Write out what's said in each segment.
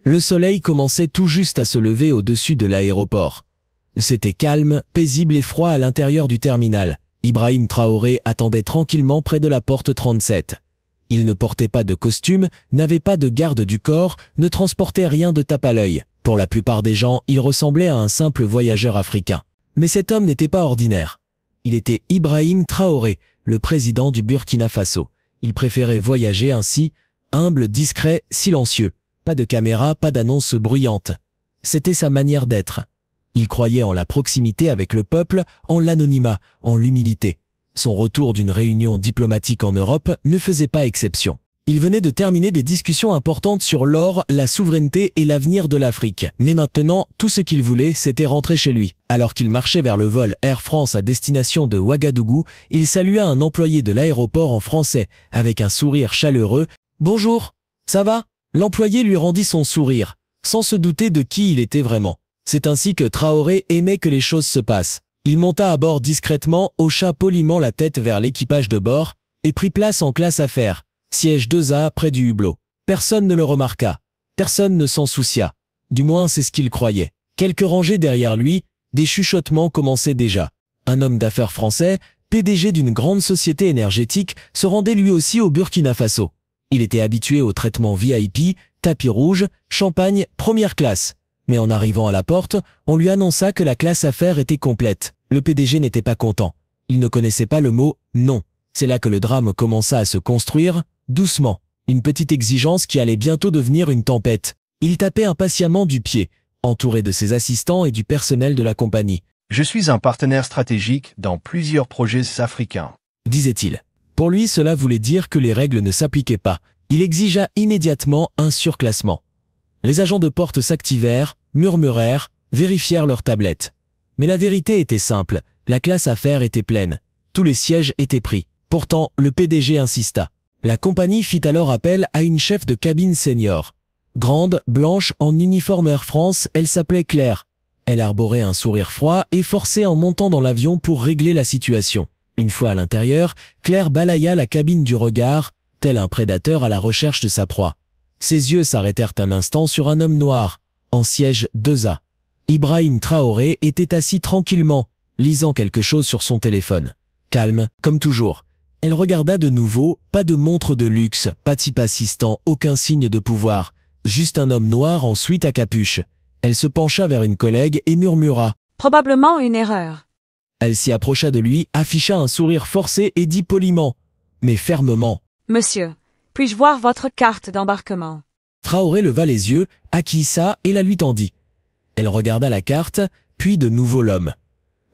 Le soleil commençait tout juste à se lever au-dessus de l'aéroport. C'était calme, paisible et froid à l'intérieur du terminal. Ibrahim Traoré attendait tranquillement près de la porte 37. Il ne portait pas de costume, n'avait pas de garde du corps, ne transportait rien de tape à l'œil. Pour la plupart des gens, il ressemblait à un simple voyageur africain. Mais cet homme n'était pas ordinaire. Il était Ibrahim Traoré, le président du Burkina Faso. Il préférait voyager ainsi, humble, discret, silencieux. Pas de caméra, pas d'annonce bruyante. C'était sa manière d'être. Il croyait en la proximité avec le peuple, en l'anonymat, en l'humilité. Son retour d'une réunion diplomatique en Europe ne faisait pas exception. Il venait de terminer des discussions importantes sur l'or, la souveraineté et l'avenir de l'Afrique. Mais maintenant, tout ce qu'il voulait, c'était rentrer chez lui. Alors qu'il marchait vers le vol Air France à destination de Ouagadougou, il salua un employé de l'aéroport en français, avec un sourire chaleureux. « Bonjour, ça va ?» L'employé lui rendit son sourire, sans se douter de qui il était vraiment. C'est ainsi que Traoré aimait que les choses se passent. Il monta à bord discrètement, hocha poliment la tête vers l'équipage de bord, et prit place en classe affaires, siège 2A près du hublot. Personne ne le remarqua. Personne ne s'en soucia. Du moins c'est ce qu'il croyait. Quelques rangées derrière lui, des chuchotements commençaient déjà. Un homme d'affaires français, PDG d'une grande société énergétique, se rendait lui aussi au Burkina Faso. Il était habitué au traitement VIP, tapis rouge, champagne, première classe. Mais en arrivant à la porte, on lui annonça que la classe affaires était complète. Le PDG n'était pas content. Il ne connaissait pas le mot « non ». C'est là que le drame commença à se construire, doucement. Une petite exigence qui allait bientôt devenir une tempête. Il tapait impatiemment du pied, entouré de ses assistants et du personnel de la compagnie. « Je suis un partenaire stratégique dans plusieurs projets africains », disait-il. Pour lui, cela voulait dire que les règles ne s'appliquaient pas. Il exigea immédiatement un surclassement. Les agents de porte s'activèrent, murmurèrent, vérifièrent leurs tablettes. Mais la vérité était simple, la classe affaires était pleine. Tous les sièges étaient pris. Pourtant, le PDG insista. La compagnie fit alors appel à une chef de cabine senior. Grande, blanche, en uniforme Air France, elle s'appelait Claire. Elle arborait un sourire froid et forçait en montant dans l'avion pour régler la situation. Une fois à l'intérieur, Claire balaya la cabine du regard, tel un prédateur à la recherche de sa proie. Ses yeux s'arrêtèrent un instant sur un homme noir, en siège 2A. Ibrahim Traoré était assis tranquillement, lisant quelque chose sur son téléphone. Calme, comme toujours. Elle regarda de nouveau, pas de montre de luxe, pas de type assistant, aucun signe de pouvoir. Juste un homme noir en sweat à capuche. Elle se pencha vers une collègue et murmura. « Probablement une erreur. » Elle s'y approcha de lui, afficha un sourire forcé et dit poliment, mais fermement. « Monsieur, puis-je voir votre carte d'embarquement ?» Traoré leva les yeux, acquiesça et la lui tendit. Elle regarda la carte, puis de nouveau l'homme.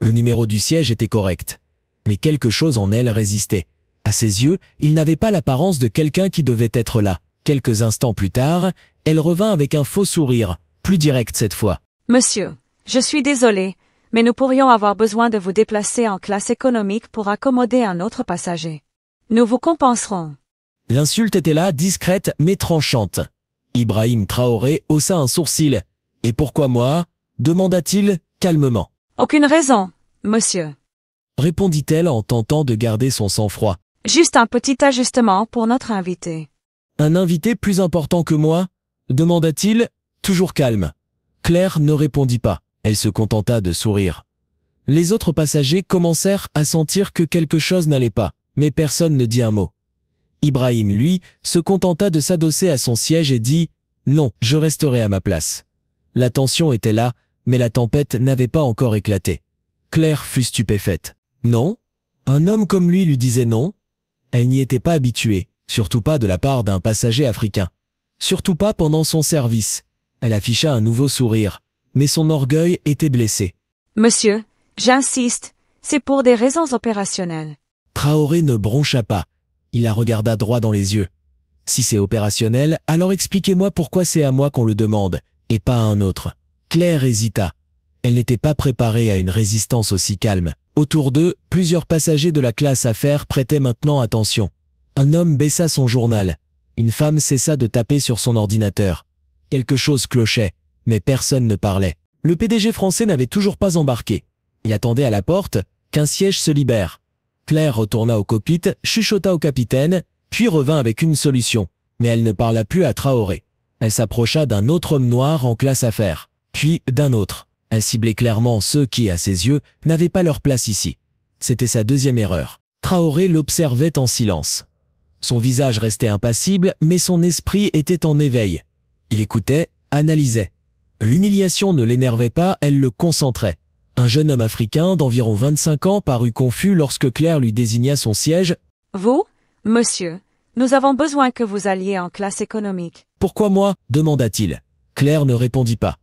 Le numéro du siège était correct. Mais quelque chose en elle résistait. À ses yeux, il n'avait pas l'apparence de quelqu'un qui devait être là. Quelques instants plus tard, elle revint avec un faux sourire, plus direct cette fois. « Monsieur, je suis désolé, mais nous pourrions avoir besoin de vous déplacer en classe économique pour accommoder un autre passager. Nous vous compenserons. » L'insulte était là, discrète mais tranchante. Ibrahim Traoré haussa un sourcil. « Et pourquoi moi ?» demanda-t-il calmement. « Aucune raison, monsieur. » répondit-elle en tentant de garder son sang-froid. « Juste un petit ajustement pour notre invité. »« Un invité plus important que moi ?» demanda-t-il, toujours calme. Claire ne répondit pas. Elle se contenta de sourire. Les autres passagers commencèrent à sentir que quelque chose n'allait pas, mais personne ne dit un mot. Ibrahim, lui, se contenta de s'adosser à son siège et dit « Non, je resterai à ma place ». La tension était là, mais la tempête n'avait pas encore éclaté. Claire fut stupéfaite. Non? Un homme comme lui disait non? Elle n'y était pas habituée, surtout pas de la part d'un passager africain. Surtout pas pendant son service. Elle afficha un nouveau sourire, mais son orgueil était blessé. « Monsieur, j'insiste, c'est pour des raisons opérationnelles. » Traoré ne broncha pas. Il la regarda droit dans les yeux. « Si c'est opérationnel, alors expliquez-moi pourquoi c'est à moi qu'on le demande, et pas à un autre. » Claire hésita. Elle n'était pas préparée à une résistance aussi calme. Autour d'eux, plusieurs passagers de la classe affaires prêtaient maintenant attention. Un homme baissa son journal. Une femme cessa de taper sur son ordinateur. Quelque chose clochait, mais personne ne parlait. Le PDG français n'avait toujours pas embarqué. Il attendait à la porte qu'un siège se libère. Claire retourna au cockpit, chuchota au capitaine, puis revint avec une solution. Mais elle ne parla plus à Traoré. Elle s'approcha d'un autre homme noir en classe affaires, puis d'un autre. Elle ciblait clairement ceux qui, à ses yeux, n'avaient pas leur place ici. C'était sa deuxième erreur. Traoré l'observait en silence. Son visage restait impassible, mais son esprit était en éveil. Il écoutait, analysait. L'humiliation ne l'énervait pas, elle le concentrait. Un jeune homme africain d'environ 25 ans parut confus lorsque Claire lui désigna son siège. « Vous, monsieur, nous avons besoin que vous alliez en classe économique. »« Pourquoi moi ?» demanda-t-il. Claire ne répondit pas.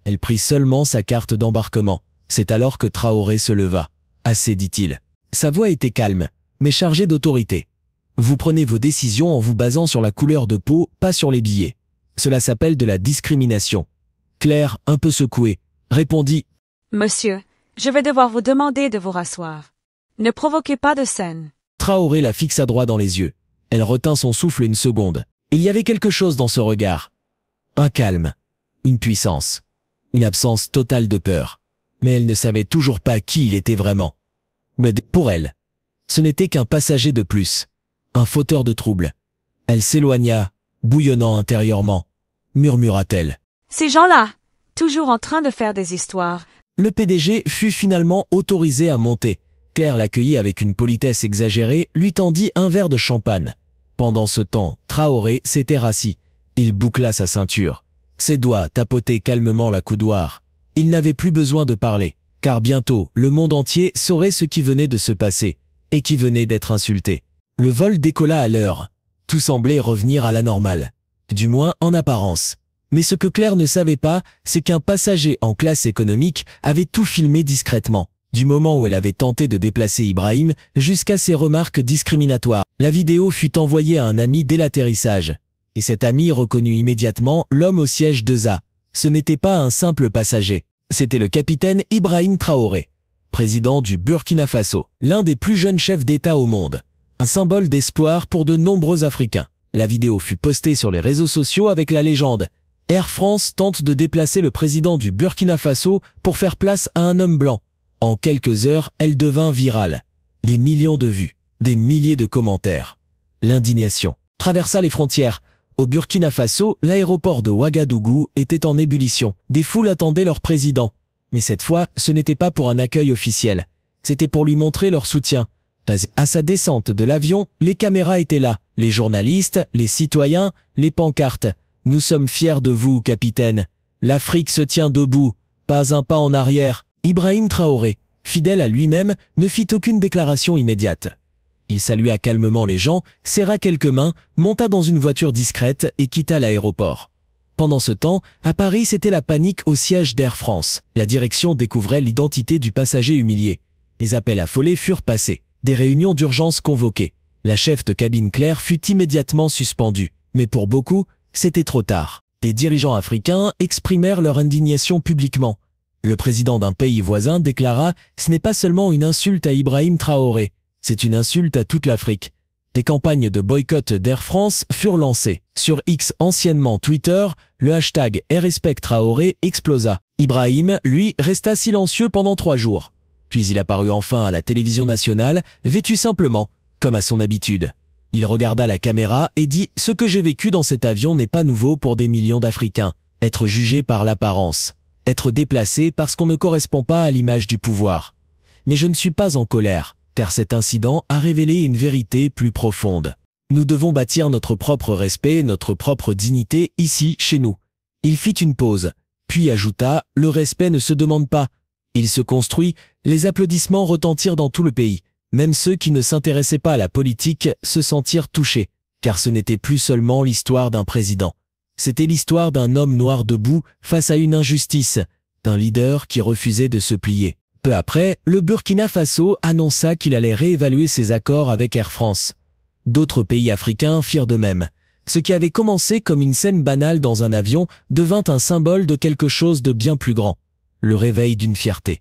Elle prit seulement sa carte d'embarquement. C'est alors que Traoré se leva. « Assez, dit-il. » Sa voix était calme, mais chargée d'autorité. « Vous prenez vos décisions en vous basant sur la couleur de peau, pas sur les billets. Cela s'appelle de la discrimination. » Claire, un peu secouée, répondit « Monsieur, je vais devoir vous demander de vous rasseoir. Ne provoquez pas de scène. » Traoré la fixa droit dans les yeux. Elle retint son souffle une seconde. Il y avait quelque chose dans ce regard. Un calme, une puissance, une absence totale de peur. Mais elle ne savait toujours pas qui il était vraiment. Mais pour elle, ce n'était qu'un passager de plus, un fauteur de troubles. Elle s'éloigna, bouillonnant intérieurement. Murmura-t-elle. « Ces gens-là, toujours en train de faire des histoires. » Le PDG fut finalement autorisé à monter. Claire l'accueillit avec une politesse exagérée, lui tendit un verre de champagne. Pendant ce temps, Traoré s'était rassis. Il boucla sa ceinture. Ses doigts tapotaient calmement la coudoir. Il n'avait plus besoin de parler, car bientôt, le monde entier saurait ce qui venait de se passer, et qui venait d'être insulté. Le vol décolla à l'heure. Tout semblait revenir à la normale. Du moins en apparence. Mais ce que Claire ne savait pas, c'est qu'un passager en classe économique avait tout filmé discrètement. Du moment où elle avait tenté de déplacer Ibrahim jusqu'à ses remarques discriminatoires. La vidéo fut envoyée à un ami dès l'atterrissage. Et cet ami reconnut immédiatement l'homme au siège 2A. Ce n'était pas un simple passager. C'était le capitaine Ibrahim Traoré, président du Burkina Faso, l'un des plus jeunes chefs d'État au monde. Un symbole d'espoir pour de nombreux Africains. La vidéo fut postée sur les réseaux sociaux avec la légende « Air France tente de déplacer le président du Burkina Faso pour faire place à un homme blanc ». En quelques heures, elle devint virale. Des millions de vues, des milliers de commentaires. L'indignation traversa les frontières. Au Burkina Faso, l'aéroport de Ouagadougou était en ébullition. Des foules attendaient leur président. Mais cette fois, ce n'était pas pour un accueil officiel. C'était pour lui montrer leur soutien. À sa descente de l'avion, les caméras étaient là. Les journalistes, les citoyens, les pancartes. « Nous sommes fiers de vous, capitaine. L'Afrique se tient debout. Pas un pas en arrière. » Ibrahim Traoré, fidèle à lui-même, ne fit aucune déclaration immédiate. Il salua calmement les gens, serra quelques mains, monta dans une voiture discrète et quitta l'aéroport. Pendant ce temps, à Paris, c'était la panique au siège d'Air France. La direction découvrait l'identité du passager humilié. Les appels affolés furent passés, des réunions d'urgence convoquées. La chef de cabine Claire fut immédiatement suspendue. Mais pour beaucoup, c'était trop tard. Les dirigeants africains exprimèrent leur indignation publiquement. Le président d'un pays voisin déclara « Ce n'est pas seulement une insulte à Ibrahim Traoré, c'est une insulte à toute l'Afrique ». Des campagnes de boycott d'Air France furent lancées. Sur X, anciennement Twitter, le hashtag #RespectTraoré explosa. Ibrahim, lui, resta silencieux pendant 3 jours. Puis il apparut enfin à la télévision nationale, vêtu simplement, comme à son habitude. Il regarda la caméra et dit « Ce que j'ai vécu dans cet avion n'est pas nouveau pour des millions d'Africains. Être jugé par l'apparence. Être déplacé parce qu'on ne correspond pas à l'image du pouvoir. Mais je ne suis pas en colère, car cet incident a révélé une vérité plus profonde. Nous devons bâtir notre propre respect, notre propre dignité ici, chez nous. » Il fit une pause, puis ajouta « Le respect ne se demande pas. Il se construit. » Les applaudissements retentirent dans tout le pays. Même ceux qui ne s'intéressaient pas à la politique se sentirent touchés, car ce n'était plus seulement l'histoire d'un président. C'était l'histoire d'un homme noir debout face à une injustice, d'un leader qui refusait de se plier. Peu après, le Burkina Faso annonça qu'il allait réévaluer ses accords avec Air France. D'autres pays africains firent de même. Ce qui avait commencé comme une scène banale dans un avion devint un symbole de quelque chose de bien plus grand. Le réveil d'une fierté.